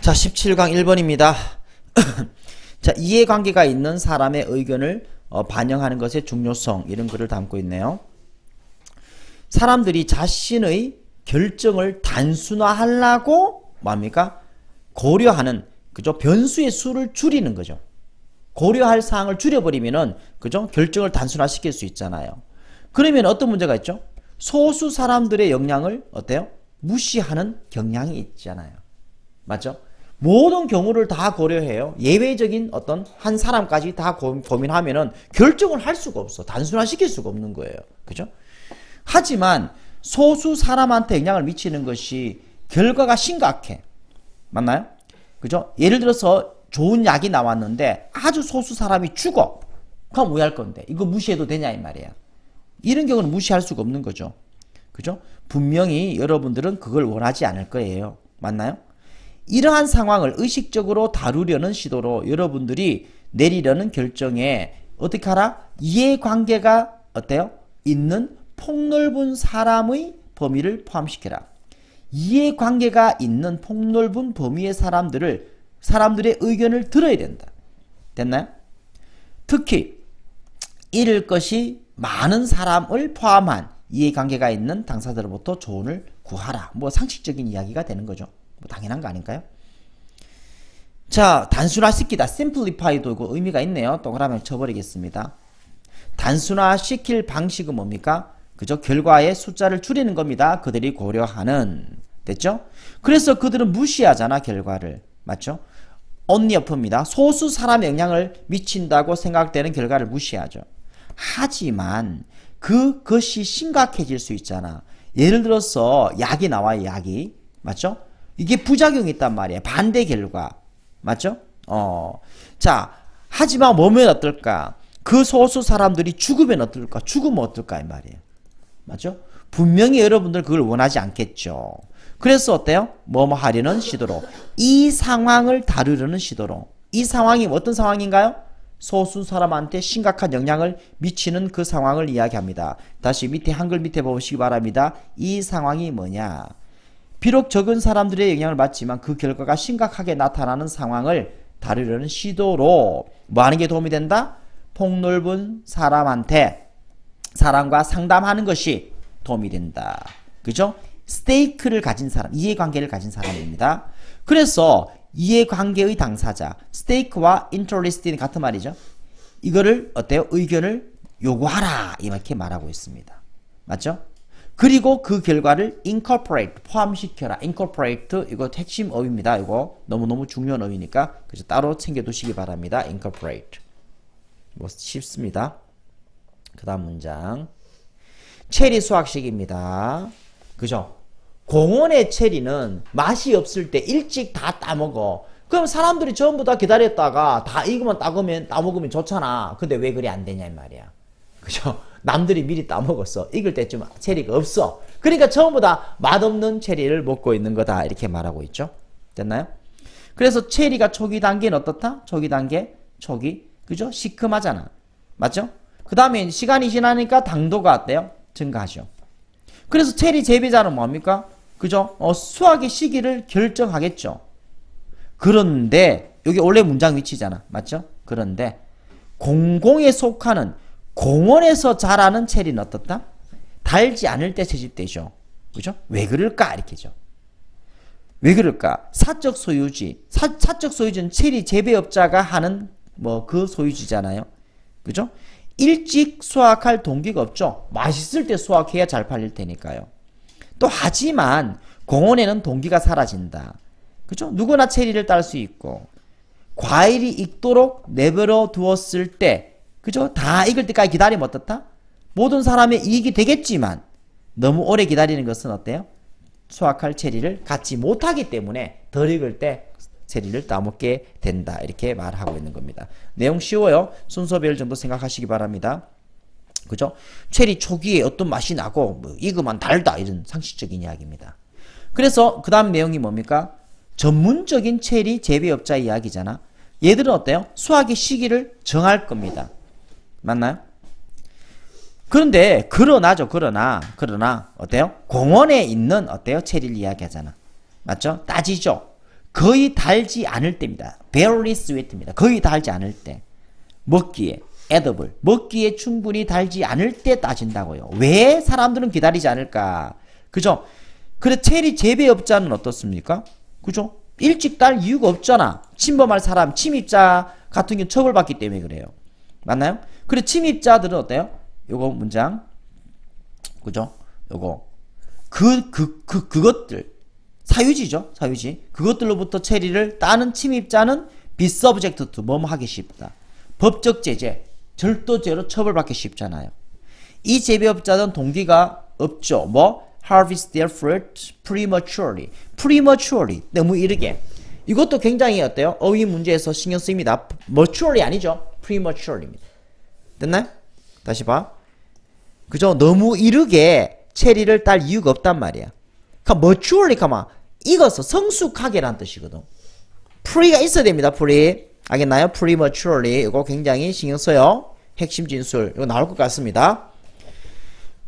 자, 17강 1번입니다. 자, 이해관계가 있는 사람의 의견을 반영하는 것의 중요성, 이런 글을 담고 있네요. 사람들이 자신의 결정을 단순화하려고 뭡니까? 고려하는, 그죠? 변수의 수를 줄이는 거죠. 고려할 사항을 줄여버리면은, 그죠? 결정을 단순화시킬 수 있잖아요. 그러면 어떤 문제가 있죠? 소수 사람들의 영향을 어때요? 무시하는 경향이 있잖아요. 맞죠? 모든 경우를 다 고려해요. 예외적인 어떤 한 사람까지 다 고민하면은 결정을 할 수가 없어. 단순화시킬 수가 없는 거예요. 그죠? 하지만 소수 사람한테 영향을 미치는 것이 결과가 심각해. 맞나요? 그죠? 예를 들어서 좋은 약이 나왔는데 아주 소수 사람이 죽어. 그럼 왜 할 건데? 이거 무시해도 되냐 이 말이야. 이런 경우는 무시할 수가 없는 거죠. 그죠? 분명히 여러분들은 그걸 원하지 않을 거예요. 맞나요? 이러한 상황을 의식적으로 다루려는 시도로 여러분들이 내리려는 결정에 어떻게 하라? 이해관계가 어때요? 있는 폭넓은 사람의 범위를 포함시켜라. 이해관계가 있는 폭넓은 범위의 사람들의 의견을 들어야 된다. 됐나요? 특히 이를 것이 많은 사람을 포함한 이해관계가 있는 당사자로부터 조언을 구하라. 뭐 상식적인 이야기가 되는 거죠. 뭐 당연한 거 아닌가요? 자, 단순화시키다. simplify도 이거 의미가 있네요. 동그라미 쳐버리겠습니다. 단순화시킬 방식은 뭡니까? 그죠? 결과의 숫자를 줄이는 겁니다. 그들이 고려하는. 됐죠? 그래서 그들은 무시하잖아, 결과를. 맞죠? only up입니다. 소수 사람의 영향을 미친다고 생각되는 결과를 무시하죠. 하지만 그것이 심각해질 수 있잖아. 예를 들어서 약이 나와요, 약이. 맞죠? 이게 부작용이 있단 말이에요. 반대 결과. 맞죠? 자, 하지만 뭐면 어떨까? 그 소수 사람들이 죽으면 어떨까? 죽으면 어떨까? 이 말이에요. 맞죠? 분명히 여러분들 그걸 원하지 않겠죠. 그래서 어때요? 뭐뭐 하려는 시도로. 이 상황을 다루려는 시도로. 이 상황이 어떤 상황인가요? 소수 사람한테 심각한 영향을 미치는 그 상황을 이야기합니다. 다시 밑에 한글 밑에 보시기 바랍니다. 이 상황이 뭐냐? 비록 적은 사람들의 영향을 받지만 그 결과가 심각하게 나타나는 상황을 다루려는 시도로 뭐 하는 게 도움이 된다? 폭넓은 사람과 상담하는 것이 도움이 된다. 그죠? 스테이크를 가진 사람, 이해관계를 가진 사람입니다. 그래서 이해관계의 당사자, 스테이크와 인터리스트는 같은 말이죠. 이거를 어때요? 의견을 요구하라 이렇게 말하고 있습니다. 맞죠? 그리고 그 결과를 incorporate, 포함시켜라. incorporate, 이거 핵심 어휘입니다. 이거 너무너무 중요한 어휘니까 그래서 따로 챙겨두시기 바랍니다. incorporate. 뭐 쉽습니다. 그 다음 문장. 체리 수확식입니다. 그죠? 공원의 체리는 맛이 없을 때 일찍 다 따먹어. 그럼 사람들이 전부 다 기다렸다가 다 익으면 따먹으면 좋잖아. 근데 왜 그리 안 되냐 이 말이야. 그죠? 남들이 미리 따먹었어. 익을 때쯤 체리가 없어. 그러니까 전부 다 맛없는 체리를 먹고 있는 거다. 이렇게 말하고 있죠. 됐나요? 그래서 체리가 초기 단계는 어떻다? 초기 단계, 그죠? 시큼하잖아. 맞죠? 그 다음에 시간이 지나니까 당도가 어때요? 증가하죠. 그래서 체리 재배자는 뭡니까? 그죠? 수확의 시기를 결정하겠죠. 그런데 여기 원래 문장 위치잖아. 맞죠? 그런데 공공에 속하는 공원에서 자라는 체리는 어떻다? 달지 않을 때 채집되죠. 그죠? 왜 그럴까? 이렇게죠. 왜 그럴까? 사적 소유지. 사적 소유지는 체리 재배업자가 하는 뭐 그 소유지잖아요. 그죠? 일찍 수확할 동기가 없죠. 맛있을 때 수확해야 잘 팔릴 테니까요. 또 하지만 공원에는 동기가 사라진다. 그죠? 누구나 체리를 딸 수 있고 과일이 익도록 내버려 두었을 때 그죠? 다 익을 때까지 기다리면 어떻다? 모든 사람의 이익이 되겠지만 너무 오래 기다리는 것은 어때요? 수확할 체리를 갖지 못하기 때문에 덜 익을 때 체리를 따먹게 된다. 이렇게 말하고 있는 겁니다. 내용 쉬워요. 순서별 정도 생각하시기 바랍니다. 그죠? 체리 초기에 어떤 맛이 나고 뭐 익으면 달다. 이런 상식적인 이야기입니다. 그래서 그 다음 내용이 뭡니까? 전문적인 체리 재배업자 이야기잖아. 얘들은 어때요? 수확의 시기를 정할 겁니다. 맞나요? 그런데 그러나 어때요? 공원에 있는 어때요? 체리를 이야기하잖아. 맞죠? 따지죠. 거의 달지 않을 때입니다. Very sweet입니다. 거의 달지 않을 때. 먹기에 edible. 먹기에 충분히 달지 않을 때 따진다고요. 왜 사람들은 기다리지 않을까? 그죠? 그래 체리 재배업자는 어떻습니까? 그죠? 일찍 딸 이유가 없잖아. 침범할 사람, 침입자 같은 경우 처벌받기 때문에 그래요. 맞나요? 그래 침입자들은 어때요? 요거 문장. 그죠? 요거. 그것들. 사유지죠. 사유지. 그것들로부터 체리를 따는 침입자는 be subject to 뭐뭐 하기 쉽다. 법적 제재, 절도죄로 처벌받기 쉽잖아요. 이 재배업자는 동기가 없죠. 뭐? harvest their fruit prematurely. prematurely. 너무 이르게. 이것도 굉장히 어때요? 어휘 문제에서 신경 쓰입니다. maturely 아니죠. prematurely입니다. 됐나요? 다시 봐. 그죠? 너무 이르게 체리를 딸 이유가 없단 말이야. 그러니까 maturely 가만 익어서 성숙하게란 뜻이거든. pre가 있어야 됩니다. pre. 알겠나요? prematurely. 이거 굉장히 신경 써요. 핵심 진술. 이거 나올 것 같습니다.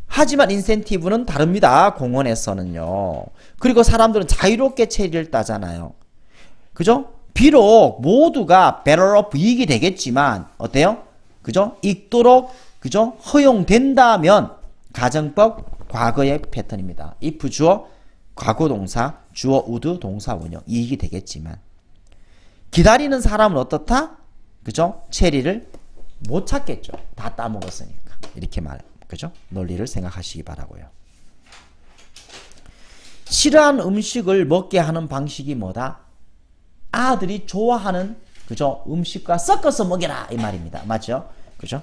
하지만 인센티브는 다릅니다. 공원에서는요. 그리고 사람들은 자유롭게 체리를 따잖아요. 그죠? 비록 모두가 better off 이익이 되겠지만 어때요? 그죠? 익도록 그죠? 허용된다면 가정법 과거의 패턴입니다. if 주어 과거 동사 주어 would 동사 원형 이익이 되겠지만 기다리는 사람은 어떻다? 그죠? 체리를 못 찾겠죠. 다 따먹었으니까. 이렇게 말, 그죠? 논리를 생각하시기 바라고요. 싫어하는 음식을 먹게 하는 방식이 뭐다? 아들이 좋아하는 그죠? 음식과 섞어서 먹여라 이 말입니다. 맞죠? 그죠?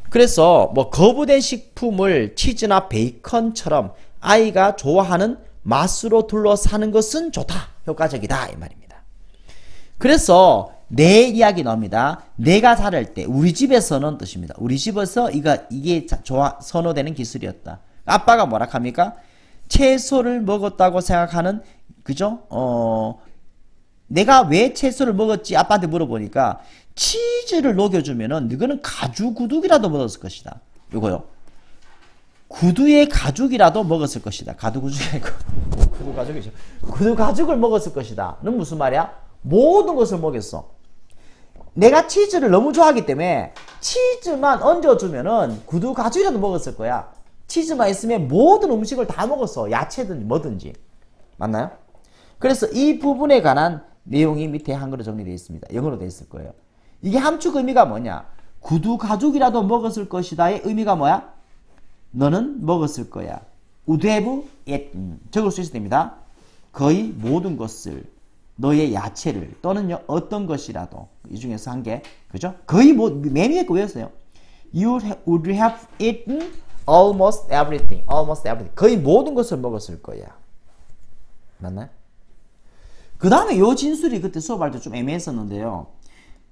그래서 뭐 거부된 식품을 치즈나 베이컨처럼 아이가 좋아하는 맛으로 둘러싸는 것은 좋다. 효과적이다 이 말입니다. 그래서 내 이야기 나옵니다. 내가 자랄 때 우리 집에서는 뜻입니다. 우리 집에서 이게 선호되는 기술이었다. 아빠가 뭐라 합니까? 채소를 먹었다고 생각하는 그죠? 내가 왜 채소를 먹었지 아빠한테 물어보니까 치즈를 녹여주면은 이거는 가죽 구둑이라도 먹었을 것이다. 요거요. 구두의 가죽이라도 먹었을 것이다. 가두구죽이 아니고 구두 가죽이죠. 구두 가죽을 먹었을 것이다. 는 무슨 말이야? 모든 것을 먹였어. 내가 치즈를 너무 좋아하기 때문에 치즈만 얹어주면은 구두 가죽이라도 먹었을 거야. 치즈만 있으면 모든 음식을 다 먹었어. 야채든지 뭐든지. 맞나요? 그래서 이 부분에 관한 내용이 밑에 한글로 정리되어 있습니다. 영어로 되어 있을 거예요. 이게 함축 의미가 뭐냐? 구두 가죽이라도 먹었을 것이다의 의미가 뭐야? 너는 먹었을 거야. would have eaten. 적을 수 있을 때입니다. 거의 모든 것을 너의 야채를 또는요 어떤 것이라도 이 중에서 한 개 그죠? 거의 뭐 맨 위에 거 외웠어요. You would have eaten almost everything. almost everything. 거의 모든 것을 먹었을 거야. 맞나요? 그 다음에 요 진술이 그때 수업할 때 좀 애매했었는데요.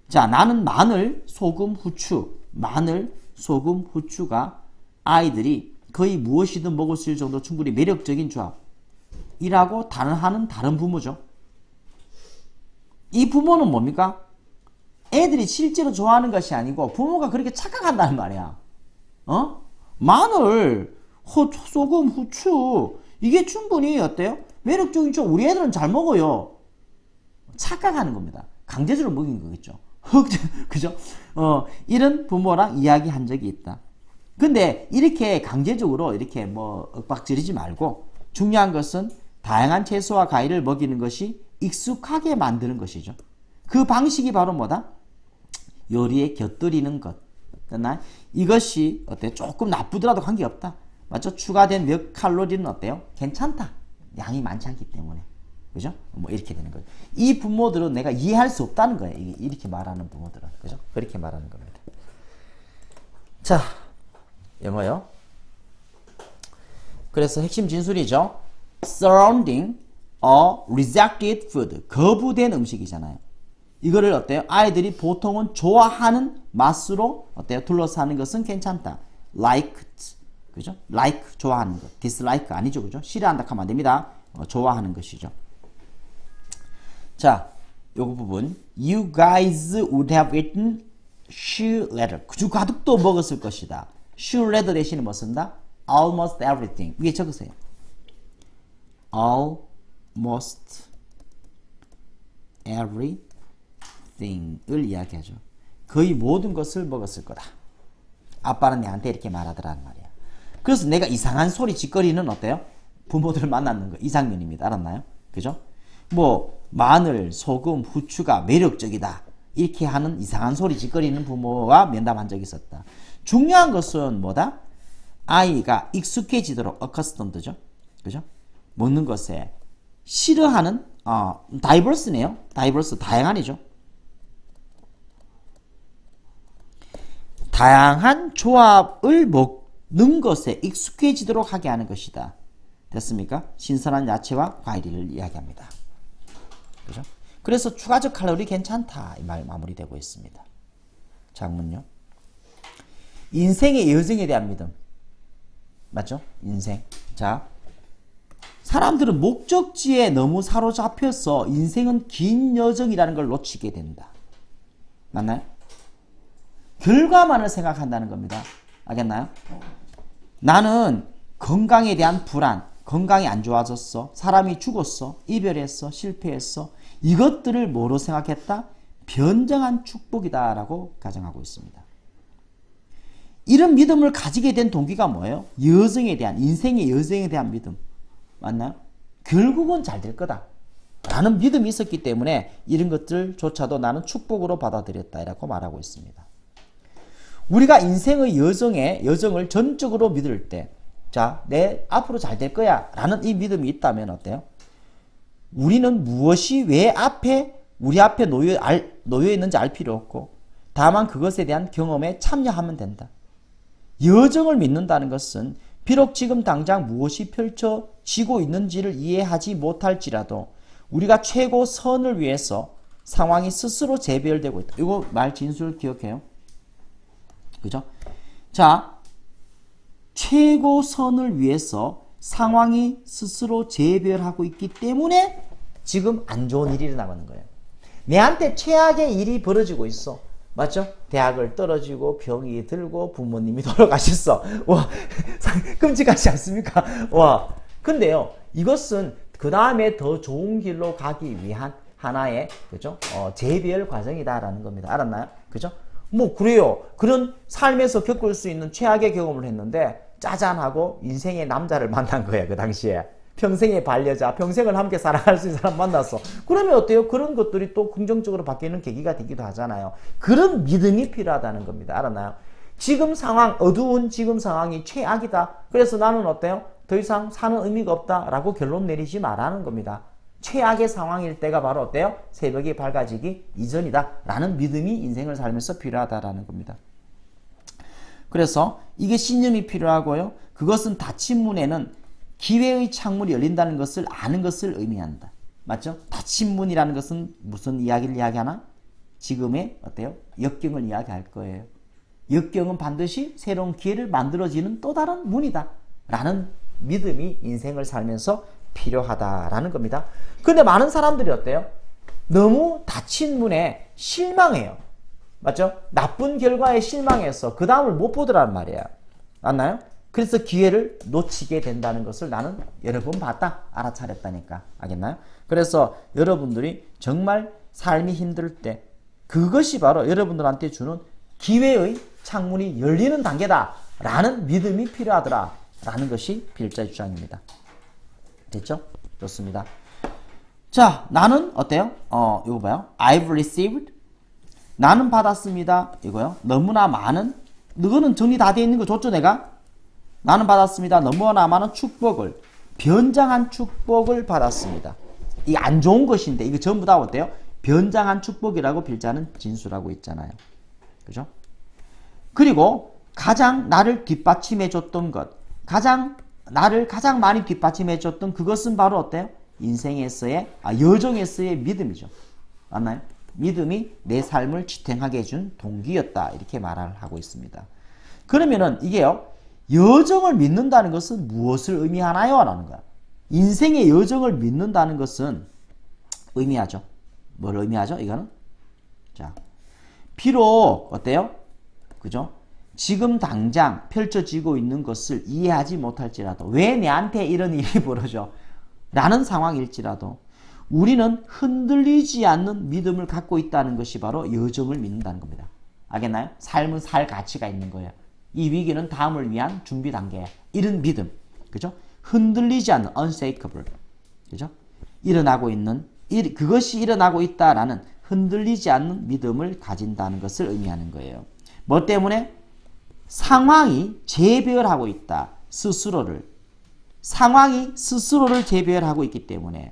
자, 나는 마늘, 소금, 후추. 마늘, 소금, 후추가 아이들이 거의 무엇이든 먹을 수 있을 정도로 충분히 매력적인 조합이라고 단언하는 다른 부모죠. 이 부모는 뭡니까? 애들이 실제로 좋아하는 것이 아니고 부모가 그렇게 착각한다는 말이야. 마늘, 소금, 후추 이게 충분히 어때요? 매력적인 조 우리 애들은 잘 먹어요. 착각하는 겁니다. 강제적으로 먹인 거겠죠. 그죠? 이런 부모랑 이야기한 적이 있다. 근데 이렇게 강제적으로 이렇게 뭐 윽박지르지 말고 중요한 것은 다양한 채소와 과일을 먹이는 것이 익숙하게 만드는 것이죠. 그 방식이 바로 뭐다? 요리에 곁들이는 것. 이것이 어때요? 조금 나쁘더라도 관계없다. 맞죠? 추가된 몇 칼로리는 어때요? 괜찮다. 양이 많지 않기 때문에. 그죠? 뭐 이렇게 되는 거죠. 이 부모들은 내가 이해할 수 없다는 거예요. 이렇게 말하는 부모들은. 그죠? 그렇게 말하는 겁니다. 자, 영어요. 그래서 핵심 진술이죠. Surrounding a rejected food. 거부된 음식이잖아요. 이거를 어때요? 아이들이 보통은 좋아하는 맛으로 어때요? 둘러싸는 것은 괜찮다. Liked. 그죠? Like, 좋아하는 것. Dislike 아니죠. 그죠? 싫어한다 하면 안 됩니다. 좋아하는 것이죠. 자, 요거 부분. You guys would have eaten shoe leather. 그중 가득도 먹었을 것이다. shoe leather 대신에 뭐 쓴다? Almost everything. 위에 적으세요. Almost everything을 이야기하죠. 거의 모든 것을 먹었을 거다. 아빠는 내한테 이렇게 말하더란 말이야. 그래서 내가 이상한 소리 짓거리는 어때요? 부모들을 만났는 거 이상면입니다. 알았나요? 그죠? 뭐 마늘, 소금, 후추가 매력적이다. 이렇게 하는 이상한 소리 짓거리는 부모와 면담한 적이 있었다. 중요한 것은 뭐다? 아이가 익숙해지도록 accustomed죠. 그죠? 먹는 것에 싫어하는 diverse네요. diverse 다양한이죠. 다양한 조합을 먹는 것에 익숙해지도록 하게 하는 것이다. 됐습니까? 신선한 야채와 과일을 이야기합니다. 그죠? 그래서 추가적 칼로리 괜찮다. 이 말 마무리되고 있습니다. 장문요. 인생의 여정에 대한 믿음. 맞죠? 인생. 자, 사람들은 목적지에 너무 사로잡혀서 인생은 긴 여정이라는 걸 놓치게 된다. 맞나요? 결과만을 생각한다는 겁니다. 알겠나요? 나는 건강에 대한 불안, 건강이 안 좋아졌어, 사람이 죽었어, 이별했어, 실패했어, 이것들을 뭐로 생각했다? 변정한 축복이다 라고 가정하고 있습니다. 이런 믿음을 가지게 된 동기가 뭐예요? 여정에 대한, 인생의 여정에 대한 믿음. 맞나요? 결국은 잘 될 거다 라는 믿음이 있었기 때문에 이런 것들조차도 나는 축복으로 받아들였다 라고 말하고 있습니다. 우리가 인생의 여정을 전적으로 믿을 때, 자, 내 앞으로 잘 될 거야 라는 이 믿음이 있다면 어때요? 우리는 무엇이 왜 우리 앞에 놓여 있는지 알 필요 없고, 다만 그것에 대한 경험에 참여하면 된다. 여정을 믿는다는 것은 비록 지금 당장 무엇이 펼쳐지고 있는지를 이해하지 못할지라도 우리가 최고 선을 위해서 상황이 스스로 재배열되고 있다. 이거 말 진술 기억해요? 그죠? 자, 최고선을 위해서 상황이 스스로 재배열하고 있기 때문에 지금 안 좋은 일이 일어나는 거예요. 내한테 최악의 일이 벌어지고 있어. 맞죠? 대학을 떨어지고 병이 들고 부모님이 돌아가셨어. 와, 끔찍하지 않습니까? 와, 근데요, 이것은 그 다음에 더 좋은 길로 가기 위한 하나의, 그죠? 재배열 과정이다라는 겁니다. 알았나요? 그죠? 뭐 그래요. 그런 삶에서 겪을 수 있는 최악의 경험을 했는데 짜잔하고 인생의 남자를 만난 거예요. 그 당시에. 평생의 반려자, 평생을 함께 살아갈 수 있는 사람 만났어. 그러면 어때요? 그런 것들이 또 긍정적으로 바뀌는 계기가 되기도 하잖아요. 그런 믿음이 필요하다는 겁니다. 알았나요? 지금 상황, 어두운 지금 상황이 최악이다. 그래서 나는 어때요? 더 이상 사는 의미가 없다라고 결론 내리지 말라는 겁니다. 최악의 상황일 때가 바로 어때요? 새벽이 밝아지기 이전이다 라는 믿음이 인생을 살면서 필요하다라는 겁니다. 그래서 이게 신념이 필요하고요. 그것은 닫힌 문에는 기회의 창문이 열린다는 것을 아는 것을 의미한다. 맞죠? 닫힌 문이라는 것은 무슨 이야기를 이야기하나? 지금의 어때요? 역경을 이야기할 거예요. 역경은 반드시 새로운 기회를 만들어지는 또 다른 문이다 라는 믿음이 인생을 살면서 필요하다라는 겁니다. 근데 많은 사람들이 어때요? 너무 닫힌 문에 실망해요. 맞죠? 나쁜 결과에 실망해서 그 다음을 못 보더란 말이에요. 맞나요? 그래서 기회를 놓치게 된다는 것을 나는 여러 번 봤다. 알아차렸다니까. 알겠나요? 그래서 여러분들이 정말 삶이 힘들 때 그것이 바로 여러분들한테 주는 기회의 창문이 열리는 단계다 라는 믿음이 필요하더라 라는 것이 필자의 주장입니다. 됐죠? 좋습니다. 자, 나는 어때요? 이거 봐요. I've received. 나는 받았습니다. 이거요. 너무나 많은. 이거는 정리 다 되어 있는 거 줬죠, 내가? 나는 받았습니다. 너무나 많은 축복을. 변장한 축복을 받았습니다. 이게 안 좋은 것인데, 이거 전부 다 어때요? 변장한 축복이라고 필자는 진술하고 있잖아요. 그죠? 그리고 가장 나를 뒷받침해줬던 것. 나를 가장 많이 뒷받침해줬던 그것은 바로 어때요? 인생에서의, 여정에서의 믿음이죠. 맞나요? 믿음이 내 삶을 지탱하게 해준 동기였다. 이렇게 말을 하고 있습니다. 그러면은 이게요, 여정을 믿는다는 것은 무엇을 의미하나요? 라는 거야. 인생의 여정을 믿는다는 것은 의미하죠. 뭘 의미하죠? 이거는? 자, 비록, 어때요? 그죠? 지금 당장 펼쳐지고 있는 것을 이해하지 못할지라도 왜 내한테 이런 일이 벌어져? 라는 상황일지라도 우리는 흔들리지 않는 믿음을 갖고 있다는 것이 바로 여정을 믿는다는 겁니다. 알겠나요? 삶은 살 가치가 있는 거예요. 이 위기는 다음을 위한 준비 단계. 이런 믿음. 그죠? 흔들리지 않는 unshakable. 그죠? 그것이 일어나고 있다라는 흔들리지 않는 믿음을 가진다는 것을 의미하는 거예요. 뭐 때문에? 상황이 재배열하고 있다. 상황이 스스로를 재배열하고 있기 때문에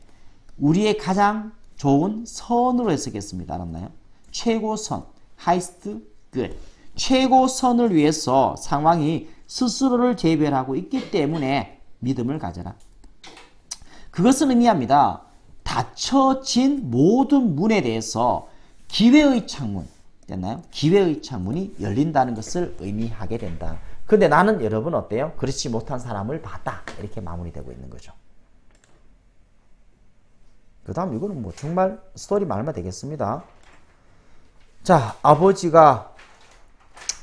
우리의 가장 좋은 선으로 해석했습니다. 알았나요? 최고선, highest good. 최고선을 위해서 상황이 스스로를 재배열하고 있기 때문에 믿음을 가져라. 그것은 의미합니다. 닫혀진 모든 문에 대해서 기회의 창문, 됐나요? 기회의 창문이 열린다는 것을 의미하게 된다. 근데 나는 여러분 어때요? 그렇지 못한 사람을 봤다. 이렇게 마무리되고 있는 거죠. 그 다음 이거는 뭐 정말 스토리 말만 되겠습니다. 자, 아버지가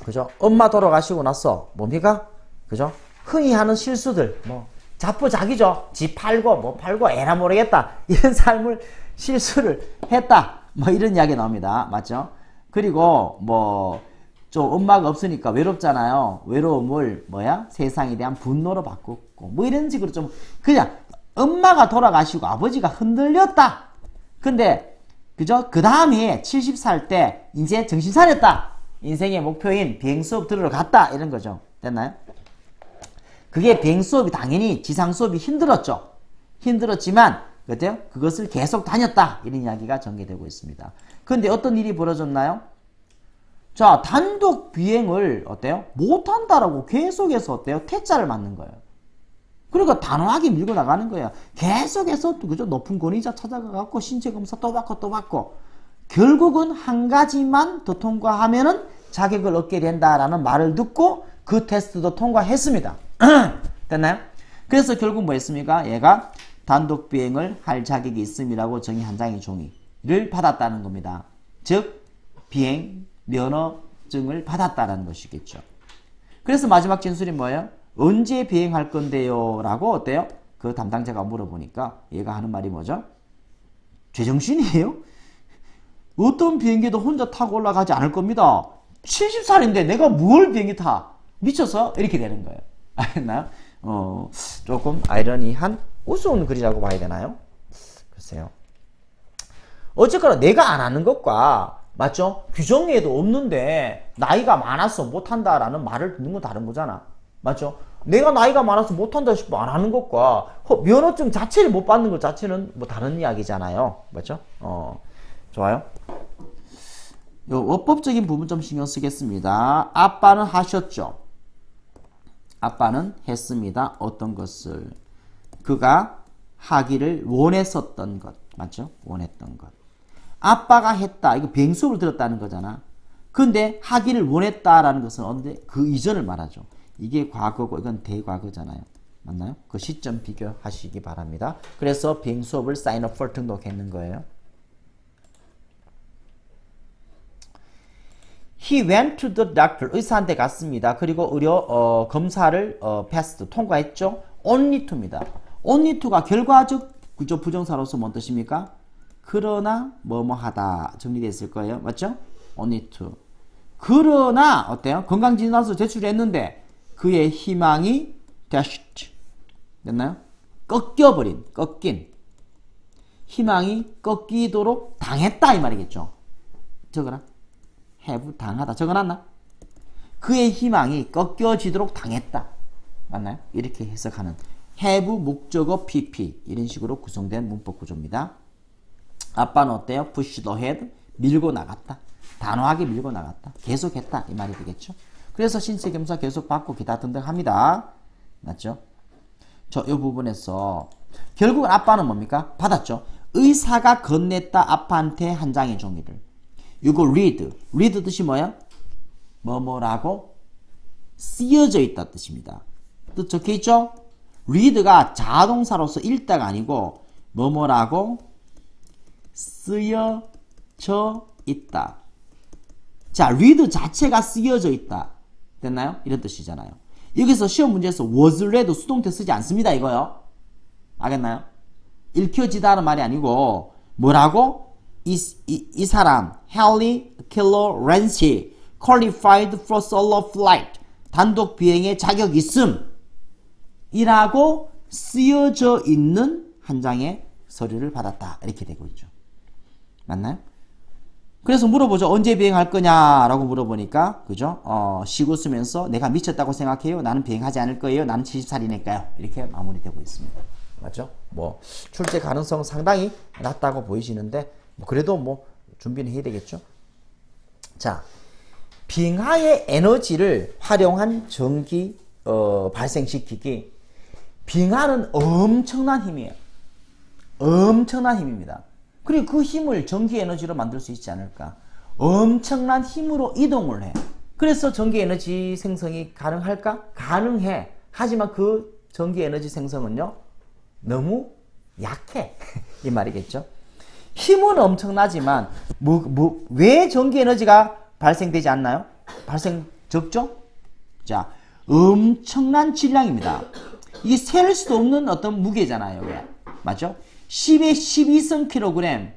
그죠? 엄마 돌아가시고 나서 뭡니까? 그죠? 흔히 하는 실수들 뭐 자포자기죠. 집 팔고 뭐 팔고 에라 모르겠다. 이런 삶을 실수를 했다. 뭐 이런 이야기 나옵니다. 맞죠? 그리고 뭐 좀 엄마가 없으니까 외롭잖아요. 외로움을 세상에 대한 분노로 바꿨고 뭐 이런 식으로 좀 그냥 엄마가 돌아가시고 아버지가 흔들렸다. 근데 그죠? 그 다음에 70살 때 이제 정신 차렸다. 인생의 목표인 비행수업 들으러 갔다. 이런 거죠. 됐나요? 그게 비행수업이 당연히 지상수업이 힘들었죠. 힘들었지만 어때요? 그것을 계속 다녔다. 이런 이야기가 전개되고 있습니다. 근데 어떤 일이 벌어졌나요? 자, 단독 비행을 어때요? 못한다라고 계속해서 어때요? 퇴짜를 맞는 거예요. 그러니까 단호하게 밀고 나가는 거예요. 계속해서 그죠? 높은 권위자 찾아가갖고 신체 검사 또 받고 결국은 한 가지만 더 통과하면은 자격을 얻게 된다라는 말을 듣고 그 테스트도 통과했습니다. 됐나요? 그래서 결국 뭐 했습니까? 얘가 단독 비행을 할 자격이 있음이라고 정의 한 장의 종이를 받았다는 겁니다. 즉 비행 면허증을 받았다라는 것이겠죠. 그래서 마지막 진술이 뭐예요? 언제 비행할 건데요? 라고 어때요? 그 담당자가 물어보니까 얘가 하는 말이 뭐죠? 제정신이에요? 어떤 비행기도 혼자 타고 올라가지 않을 겁니다. 70살인데 내가 뭘 비행기 타? 미쳐서? 이렇게 되는 거예요. 알겠나요? 조금 아이러니한 우스운 글이라고 봐야 되나요? 글쎄요. 어쨌거나 내가 안 하는 것과 맞죠? 규정에도 없는데 나이가 많아서 못한다라는 말을 듣는 건 다른 거잖아. 맞죠? 내가 나이가 많아서 못한다 싶어 안 하는 것과 면허증 자체를 못 받는 것 자체는 뭐 다른 이야기잖아요. 맞죠? 좋아요. 요 어법적인 부분 좀 신경 쓰겠습니다. 아빠는 하셨죠. 아빠는 했습니다. 어떤 것을 그가 하기를 원했었던 것. 맞죠? 원했던 것. 아빠가 했다. 이거 비행수업을 들었다는 거잖아. 근데 하기를 원했다라는 것은 언제? 그 이전을 말하죠. 이게 과거고 이건 대과거잖아요. 맞나요? 그 시점 비교하시기 바랍니다. 그래서 비행수업을 sign up for 등록했는 거예요. He went to the doctor. 의사한테 갔습니다. 그리고 의료 검사를 passed. 통과했죠. only to입니다. only to가 결과적 부정사로서 뭔 뜻입니까? 그러나 뭐뭐하다 정리됐을 거예요. 맞죠? only to. 그러나 어때요? 건강진단서 제출했는데 그의 희망이 dashed. 됐나요? 꺾인. 희망이 꺾이도록 당했다 이 말이겠죠. 적어라. have 당하다 적어놨나? 그의 희망이 꺾여지도록 당했다. 맞나요? 이렇게 해석하는 have 목적어 pp 이런 식으로 구성된 문법 구조입니다. 아빠는 어때요? push the head 밀고 나갔다. 단호하게 밀고 나갔다. 계속했다 이 말이 되겠죠. 그래서 신체 검사 계속 받고 기타 등등 합니다. 맞죠? 이 부분에서 결국은 아빠는 뭡니까? 받았죠. 의사가 건넸다 아빠한테 한 장의 종이를. 이거 read 뜻이 뭐야? 뭐뭐라고 쓰여져 있다 뜻입니다. 뜻 적혀있죠? read가 자동사로서 읽다가 아니고 뭐뭐라고 쓰여져 있다. 자, read 자체가 쓰여져 있다. 됐나요? 이런 뜻이잖아요. 여기서 시험 문제에서 was read 수동태 쓰지 않습니다. 이거요. 알겠나요? 읽혀지다는 말이 아니고 뭐라고? 이 사람 헨리 킬러 렌시 qualified for solo flight 단독 비행의 자격 있음 이라고 쓰여져 있는 한 장의 서류를 받았다. 이렇게 되고 있죠. 맞나요? 그래서 물어보죠. 언제 비행할 거냐라고 물어보니까 그죠? 쉬고 쓰면서 내가 미쳤다고 생각해요. 나는 비행하지 않을 거예요. 나는 70살이니까요. 이렇게 마무리되고 있습니다. 맞죠? 뭐 출제 가능성 상당히 낮다고 보이시는데 뭐 그래도 뭐 준비는 해야 되겠죠. 자, 빙하의 에너지를 활용한 전기 발생시키기. 빙하는 엄청난 힘이에요. 엄청난 힘입니다. 그리고 그 힘을 전기 에너지로 만들 수 있지 않을까? 엄청난 힘으로 이동을 해. 그래서 전기 에너지 생성이 가능할까? 가능해. 하지만 그 전기 에너지 생성은요, 너무 약해. 이 말이겠죠. 힘은 엄청나지만, 왜 전기 에너지가 발생되지 않나요? 적죠? 자, 엄청난 질량입니다. 이게 셀 수도 없는 어떤 무게잖아요. 왜? 맞죠? 10의 12승kg.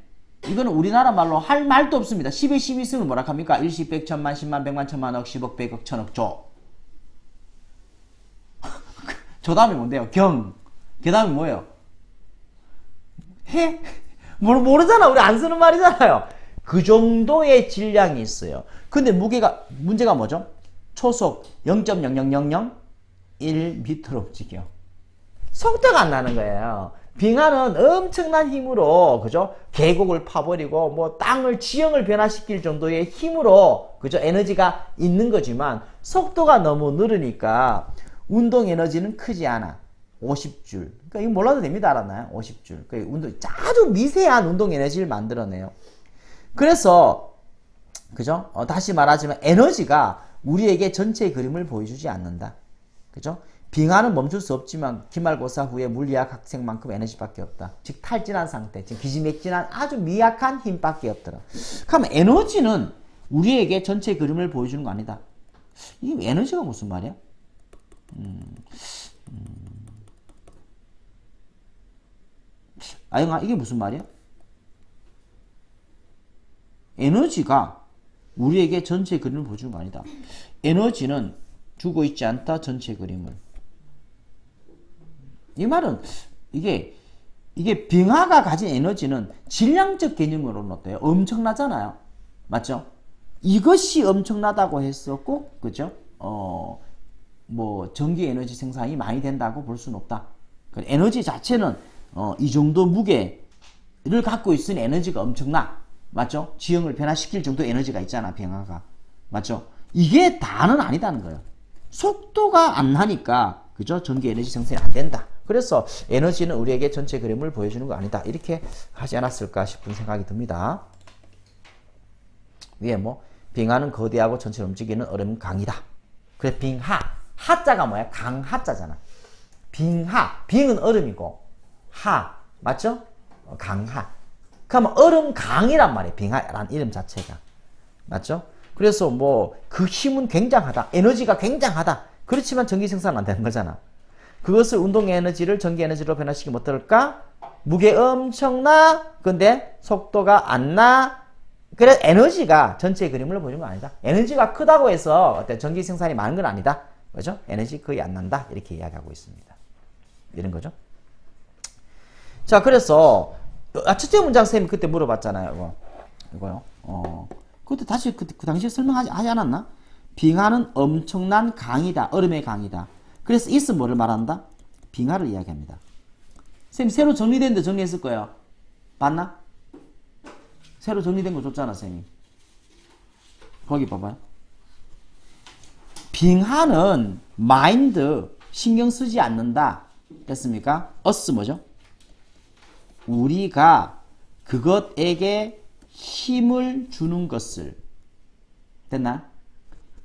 이거는 우리나라 말로 할 말도 없습니다. 10의 12승을 뭐라 합니까? 1십, 100, 1000만, 10만, 100만, 1000만, 억, 10억, 100억, 1000억, 조. 저 다음에 뭔데요? 경. 그 다음에 뭐예요? 해? 모르잖아. 우리 안 쓰는 말이잖아요. 그 정도의 질량이 있어요. 근데 문제가 뭐죠? 초속 0.00001m로 움직여. 속도가 안 나는 거예요. 빙하는 엄청난 힘으로, 그죠? 계곡을 파버리고, 뭐, 지형을 변화시킬 정도의 힘으로, 그죠? 에너지가 있는 거지만, 속도가 너무 느리니까, 운동 에너지는 크지 않아. 50줄. 그러니까 이거 몰라도 됩니다. 알았나요? 50줄. 그러니까 아주 미세한 운동 에너지를 만들어내요. 그래서, 그죠? 다시 말하지만, 에너지가 우리에게 전체 그림을 보여주지 않는다. 그죠? 빙하는 멈출 수 없지만 기말고사 후에 물리학 학생만큼 에너지밖에 없다. 즉 탈진한 상태, 즉 기지맥진한 아주 미약한 힘밖에 없더라. 그럼 에너지는 우리에게 전체 그림을 보여주는 거 아니다. 이 에너지가 무슨 말이야? 아영아, 이게 무슨 말이야? 에너지가 우리에게 전체 그림을 보여주는 거 아니다. 에너지는 주고 있지 않다. 전체 그림을. 이 말은 이게 빙하가 가진 에너지는 질량적 개념으로는 어때요? 엄청나잖아요. 맞죠? 이것이 엄청나다고 해서 꼭 그죠? 뭐 전기 에너지 생산이 많이 된다고 볼 수는 없다. 에너지 자체는 이 정도 무게를 갖고 있으니 에너지가 엄청나. 맞죠? 지형을 변화시킬 정도 에너지가 있잖아. 빙하가. 맞죠? 이게 다는 아니다는 거예요. 속도가 안 나니까 그죠? 전기 에너지 생산이 안 된다. 그래서 에너지는 우리에게 전체 그림을 보여주는 거 아니다. 이렇게 하지 않았을까 싶은 생각이 듭니다. 위에 뭐 빙하는 거대하고 전체를 움직이는 얼음 강이다. 그래 빙하. 하자가 뭐야? 강하자잖아. 빙하. 빙은 얼음이고 하. 맞죠? 강하. 그러면 얼음 강이란 말이에요. 빙하라는 이름 자체가. 맞죠? 그래서 뭐 그 힘은 굉장하다. 에너지가 굉장하다. 그렇지만 전기 생산은 안 되는 거잖아. 그것을 운동 에너지를 전기 에너지로 변화시키면 어떨까? 무게 엄청나. 근데 속도가 안 나. 그래 에너지가 전체 그림을 보여주는 건 아니다. 에너지가 크다고 해서 어때 전기 생산이 많은 건 아니다. 그죠? 에너지 거의 안 난다. 이렇게 이야기하고 있습니다. 이런 거죠. 자, 그래서 첫째 문장 쌤이 그때 물어봤잖아요. 이거요. 그때 다시 그 당시에 설명하지 않았나? 빙하는 엄청난 강이다. 얼음의 강이다. 그래서 있은 뭐를 말한다? 빙하를 이야기합니다. 쌤 새로 정리된 데 정리했을 거예요. 봤나? 새로 정리된 거 줬잖아 쌤이. 거기 봐봐요. 빙하는 마인드 신경 쓰지 않는다. 됐습니까? us 뭐죠? 우리가 그것에게 힘을 주는 것을. 됐나?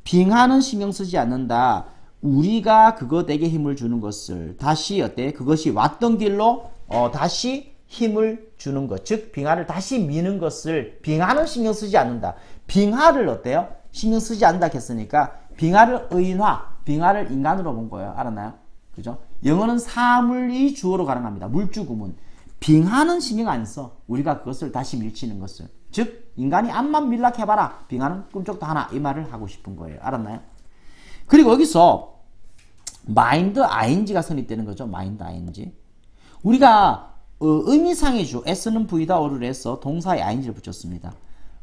빙하는 신경 쓰지 않는다. 우리가 그것에게 힘을 주는 것을. 다시 어때? 그것이 왔던 길로 다시 힘을 주는 것. 즉 빙하를 다시 미는 것을 빙하는 신경 쓰지 않는다. 빙하를 어때요? 신경 쓰지 않는다 했으니까 빙하를 의인화, 빙하를 인간으로 본 거예요. 알았나요? 그죠? 영어는 사물이 주어로 가능합니다. 물주 구문. 빙하는 신경 안 써. 우리가 그것을 다시 밀치는 것을. 즉 인간이 앞만 밀락해봐라. 빙하는 꿈쩍도 하나. 이 말을 하고 싶은 거예요. 알았나요? 그리고 여기서 마인드 ing가 선입되는 거죠. 마인드 ing. 우리가 의미상의 주어 s는 v다 o를 해서 동사에 ing를 붙였습니다.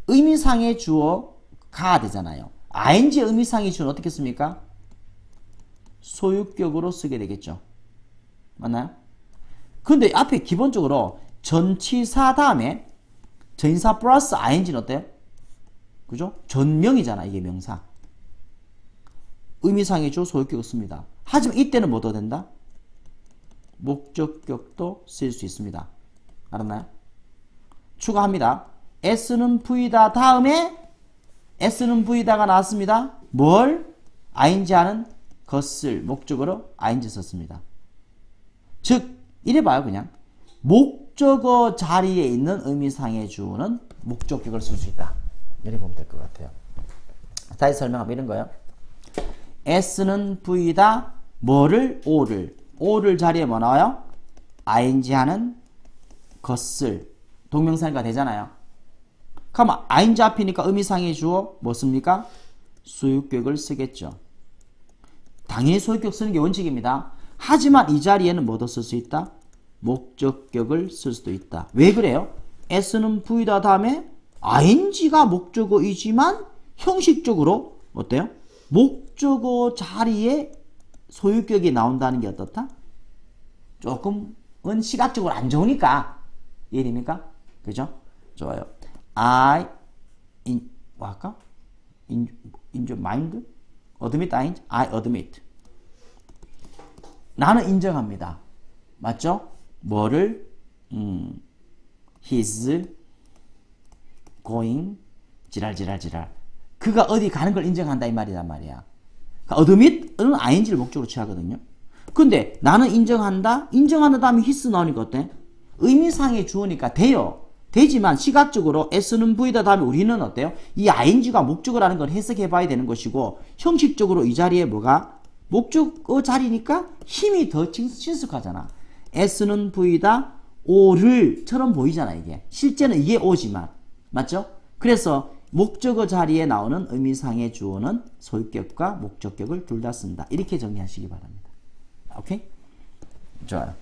의미상의 주어가 되잖아요. ing 의미상의 주어는 어떻게 씁니까? 소유격으로 쓰게 되겠죠. 맞나요? 근데 앞에 기본적으로 전치사 다음에 전치사 플러스 ing는 어때요? 그죠? 전명이잖아. 이게 명사. 의미상의 주어 소유격을 씁니다. 하지만 이때는 뭐도 된다? 목적격도 쓸 수 있습니다. 알았나요? 추가합니다. s는 v다 다음에 s는 v다가 나왔습니다. 뭘? ing 하는 것을 목적으로 ing 썼습니다. 즉 이래봐요. 그냥 목적어 자리에 있는 의미상의 주어는 목적격을 쓸 수 있다. 이렇게 보면 될 것 같아요. 다시 설명하면 이런 거예요. s는 v다 뭐를? o를 자리에 뭐 나와요? ing 하는 것을 동명사가 되잖아요. 그러면 ing 앞이니까 의미상의 주어 뭐 씁니까? 소유격을 쓰겠죠. 당연히 소유격 쓰는 게 원칙입니다. 하지만 이 자리에는 뭐도 쓸 수 있다? 목적격을 쓸 수도 있다. 왜 그래요? s는 v다 다음에 ing가 목적어이지만 형식적으로 어때요? 목적어 자리에 소유격이 나온다는 게 어떻다? 조금은 시각적으로 안 좋으니까. 이해됩니까? 그죠? 좋아요. 뭐 할까? in your mind? admit, I admit. 나는 인정합니다. 맞죠? 뭐를? he's going 지랄. 그가 어디 가는 걸 인정한다 이 말이란 말이야. 그러니까 admit은 ing를 목적으로 취하거든요. 근데 나는 인정한다. 인정하는 다음에 his 나오니까 어때? 의미상의 주어니까 돼요. 되지만 시각적으로 s는 v다 다음에 우리는 어때요? 이 ing가 목적어라는 걸 해석해 봐야 되는 것이고 형식적으로 이 자리에 뭐가? 목적어 자리니까 힘이 더 친숙하잖아. s는 v다 o를처럼 보이잖아 이게. 실제는 이게 o지만. 맞죠? 그래서 목적어 자리에 나오는 의미상의 주어는 소유격과 목적격을 둘 다 쓴다. 이렇게 정리하시기 바랍니다. 오케이? 좋아요.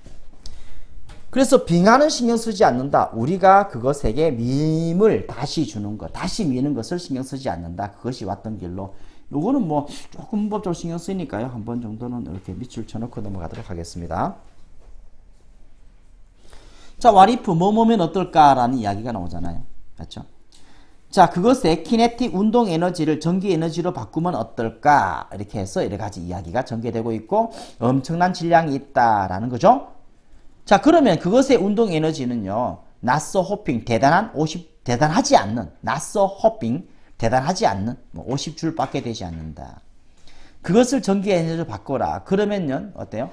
그래서 빙하는 신경 쓰지 않는다. 우리가 그것에게 밈을 다시 주는 것, 다시 미는 것을 신경 쓰지 않는다. 그것이 왔던 길로. 요거는 뭐 조금 문법적으로 신경 쓰이니까요. 한 번 정도는 이렇게 밑줄 쳐놓고 넘어가도록 하겠습니다. 자, what if 뭐뭐면 어떨까라는 이야기가 나오잖아요. 맞죠? 자, 그것의 키네틱 운동 에너지를 전기 에너지로 바꾸면 어떨까? 이렇게 해서 여러 가지 이야기가 전개되고 있고 엄청난 질량이 있다라는 거죠. 자, 그러면 그것의 운동 에너지는요. not so hopping 대단하지 않는 not so hopping 대단하지 않는 뭐 50줄 밖에 되지 않는다. 그것을 전기 에너지로 바꿔라. 그러면요. 어때요?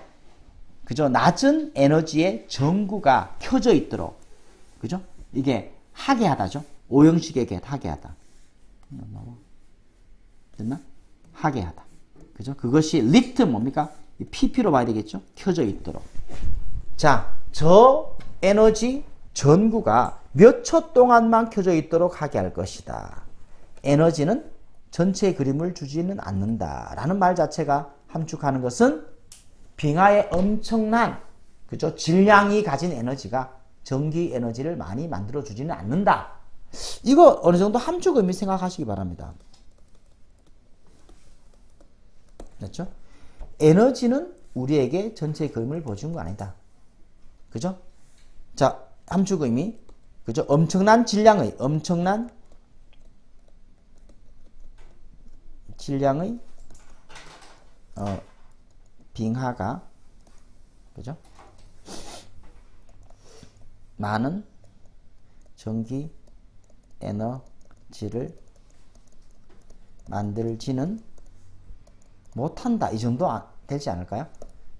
그죠? 낮은 에너지의 전구가 켜져 있도록. 그죠? 이게 하게 하다죠. 오형식의 겟 하게 하다. 됐나? 하게 하다. 그죠? 그것이 리프트 뭡니까? PP로 봐야 되겠죠? 켜져 있도록. 자, 저 에너지 전구가 몇 초 동안만 켜져 있도록 하게 할 것이다. 에너지는 전체 그림을 주지는 않는다. 라는 말 자체가 함축하는 것은 빙하의 엄청난 그죠? 질량이 가진 에너지가 전기 에너지를 많이 만들어 주지는 않는다. 이거 어느 정도 함축 의미 생각하시기 바랍니다. 됐죠? 에너지는 우리에게 전체 그림을 보여준 거 아니다. 그죠? 자, 함축 의미. 그죠? 엄청난 질량의 빙하가 그죠? 많은 전기 에너지를 만들지는 못한다. 이 정도 되지 않을까요?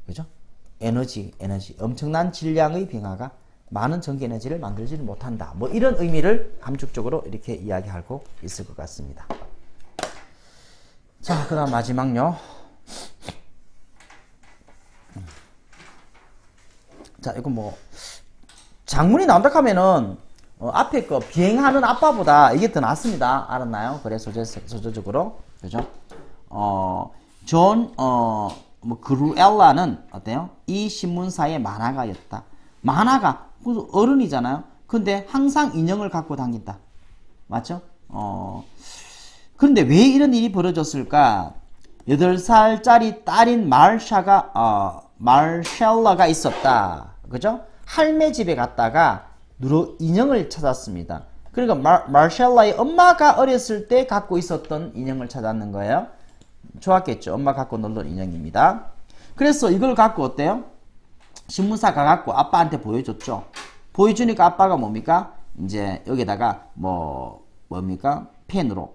그죠? 에너지 엄청난 질량의 빙하가 많은 전기 에너지를 만들지는 못한다. 뭐 이런 의미를 함축적으로 이렇게 이야기하고 있을 것 같습니다. 자, 그 다음 마지막요. 자, 이거 뭐 장문이 나온다 하면은 앞에 거 비행하는 아빠보다 이게 더 낫습니다. 알았나요? 그래 소재적으로 그죠? 뭐 그루엘라는 어때요? 이 신문사의 만화가였다. 만화가 어른이잖아요. 근데 항상 인형을 갖고 다닌다. 맞죠? 그런데 왜 이런 일이 벌어졌을까? 8살짜리 딸인 마르샬라가 있었다. 그죠? 할매 집에 갔다가 인형을 찾았습니다. 그러니까 마르샬라의 엄마가 어렸을 때 갖고 있었던 인형을 찾았는 거예요. 좋았겠죠. 엄마 갖고 놀던 인형입니다. 그래서 이걸 갖고 어때요? 신문사 가갖고 아빠한테 보여줬죠. 보여주니까 아빠가 뭡니까? 이제 여기다가 뭡니까? 펜으로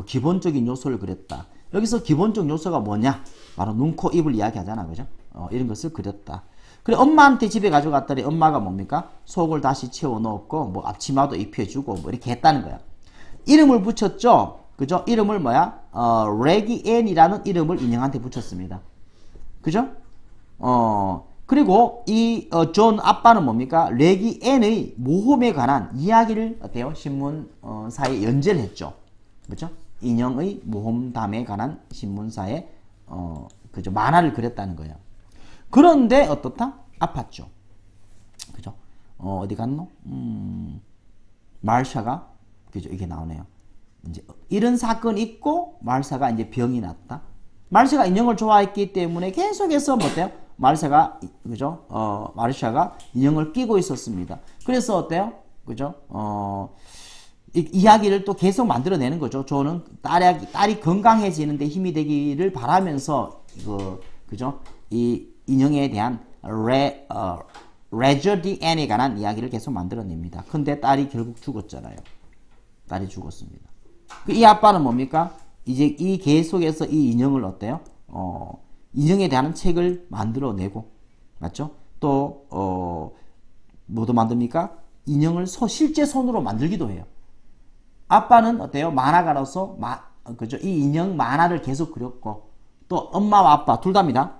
기본적인 요소를 그렸다. 여기서 기본적 요소가 뭐냐? 바로 눈, 코, 입을 이야기하잖아. 그죠? 이런 것을 그렸다. 그래 엄마한테 집에 가져갔더니 엄마가 뭡니까? 속을 다시 채워 넣었고 앞치마도 입혀주고 이렇게 했다는 거야. 이름을 붙였죠. 그죠? 이름을 뭐야? 레기 앤이라는 이름을 인형한테 붙였습니다. 그죠? 그리고 이 존 아빠는 뭡니까? 레기 앤의 모험에 관한 이야기를 어때요? 신문사에 연재를 했죠. 그죠? 인형의 모험담에 관한 신문사에 그죠? 만화를 그렸다는 거예요. 그런데 어떻다? 아팠죠. 그죠? 어디 갔노? 마르샤가 그죠? 이게 나오네요. 이제 이런 사건이 있고 마르샤가 이제 병이 났다. 마르샤가 인형을 좋아했기 때문에 계속해서 어때요? 마르샤가 그죠? 마르샤가 인형을 끼고 있었습니다. 그래서 어때요? 그죠? 이야기를 또 계속 만들어내는 거죠. 저는 딸이 건강해지는데 힘이 되기를 바라면서 그죠? 이 인형에 대한 레저디 앤에 관한 이야기를 계속 만들어냅니다. 근데 딸이 결국 죽었잖아요. 딸이 죽었습니다. 이 아빠는 뭡니까? 이제 이 계속해서 이 인형을 어때요? 인형에 대한 책을 만들어내고, 맞죠? 또, 뭐도 만듭니까? 인형을 실제 손으로 만들기도 해요. 아빠는 어때요? 만화가로서, 그죠? 이 인형 만화를 계속 그렸고, 또 엄마와 아빠 둘 다입니다.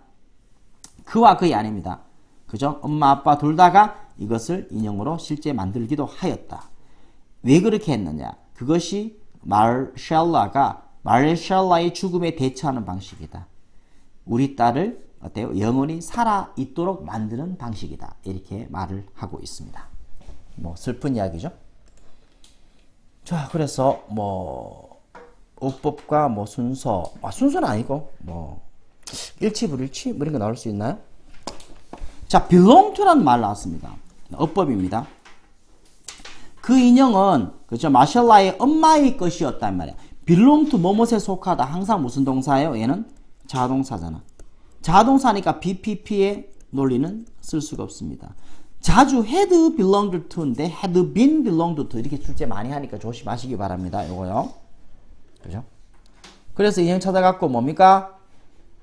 그와 그의 아내입니다. 그죠? 엄마, 아빠 둘 다가 이것을 인형으로 실제 만들기도 하였다. 왜 그렇게 했느냐? 그것이 마르샬라의 죽음에 대처하는 방식이다. 우리 딸을 어때요? 영원히 살아 있도록 만드는 방식이다. 이렇게 말을 하고 있습니다. 슬픈 이야기죠. 자, 그래서 어법과 순서, 순서는 아니고 일치 불일치 이런 거 나올 수 있나요? 자, belong to라는 말 나왔습니다. 어법입니다. 그 인형은 그죠? 마샬라의 엄마의 것이었단 말이야. belong to 뭐뭐에 속하다. 항상 무슨 동사예요? 얘는 자동사잖아. 자동사니까 BPP의 논리는 쓸 수가 없습니다. 자주 had belonged to인데 had been belonged to 이렇게 출제 많이 하니까 조심하시기 바랍니다. 요거요. 그죠? 그래서 인형 찾아갖고 뭡니까?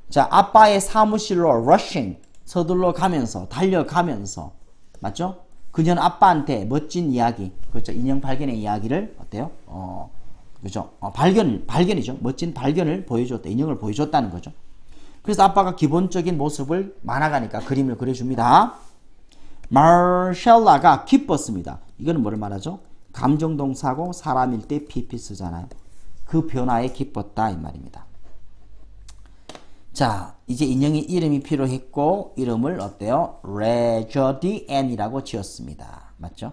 자, 아빠의 사무실로 rushing 서둘러 가면서 달려가면서 맞죠? 그녀는 아빠한테 멋진 이야기, 그렇죠? 인형 발견의 이야기를 어때요? 그죠? 발견이죠. 멋진 발견을 보여줬다. 인형을 보여줬다는 거죠. 그래서 아빠가 기본적인 모습을 만화가니까 그림을 그려줍니다. 마르샬라가 기뻤습니다. 이거는 뭐를 말하죠? 감정동사고 사람일 때 PP 쓰잖아요. 그 변화에 기뻤다 이 말입니다. 자, 이제 인형의 이름이 필요했고 이름을 어때요? 레저디 앤이라고 지었습니다. 맞죠?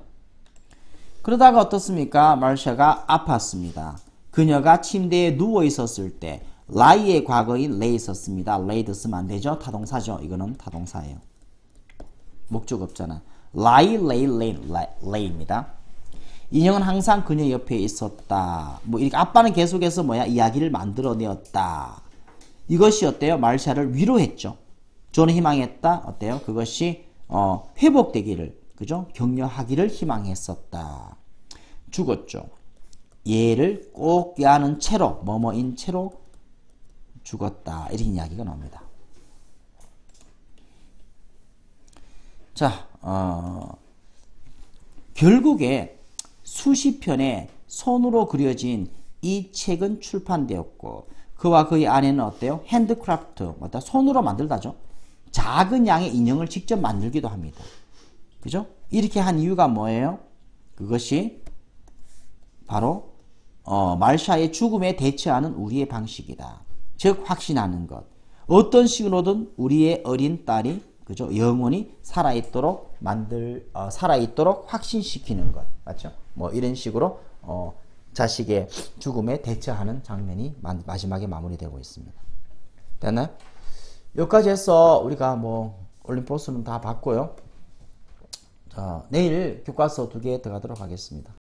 그러다가 어떻습니까? 마르샤가 아팠습니다. 그녀가 침대에 누워 있었을 때 lie의 과거인 lay 썼습니다. laid 쓰면 안 되죠? 타동사죠. 이거는 타동사예요. 목적 없잖아. lay입니다. 인형은 항상 그녀 옆에 있었다. 이렇게 아빠는 계속해서 이야기를 만들어내었다. 이것이 어때요? 마르샤를 위로했죠. 저는 희망했다. 어때요? 그것이 회복되기를, 그죠? 격려하기를 희망했었다. 죽었죠. 얘를 꼭 야는 채로, 뭐뭐인 채로 죽었다. 이런 이야기가 나옵니다. 자, 결국에 수십 편의 손으로 그려진 이 책은 출판되었고 그와 그의 아내는 어때요? 핸드크래프트, 손으로 만들다죠. 작은 양의 인형을 직접 만들기도 합니다. 그죠? 이렇게 한 이유가 뭐예요? 그것이 바로 말샤의 죽음에 대처하는 우리의 방식이다. 즉 확신하는 것. 어떤 식으로든 우리의 어린 딸이 그죠? 영원히 살아있도록 살아있도록 확신시키는 것. 맞죠? 뭐 이런 식으로 자식의 죽음에 대처하는 장면이 마지막에 마무리되고 있습니다. 됐나요? 여기까지 해서 우리가 뭐 올림포스는 다 봤고요. 자, 내일 교과서 2개 더 가도록 하겠습니다.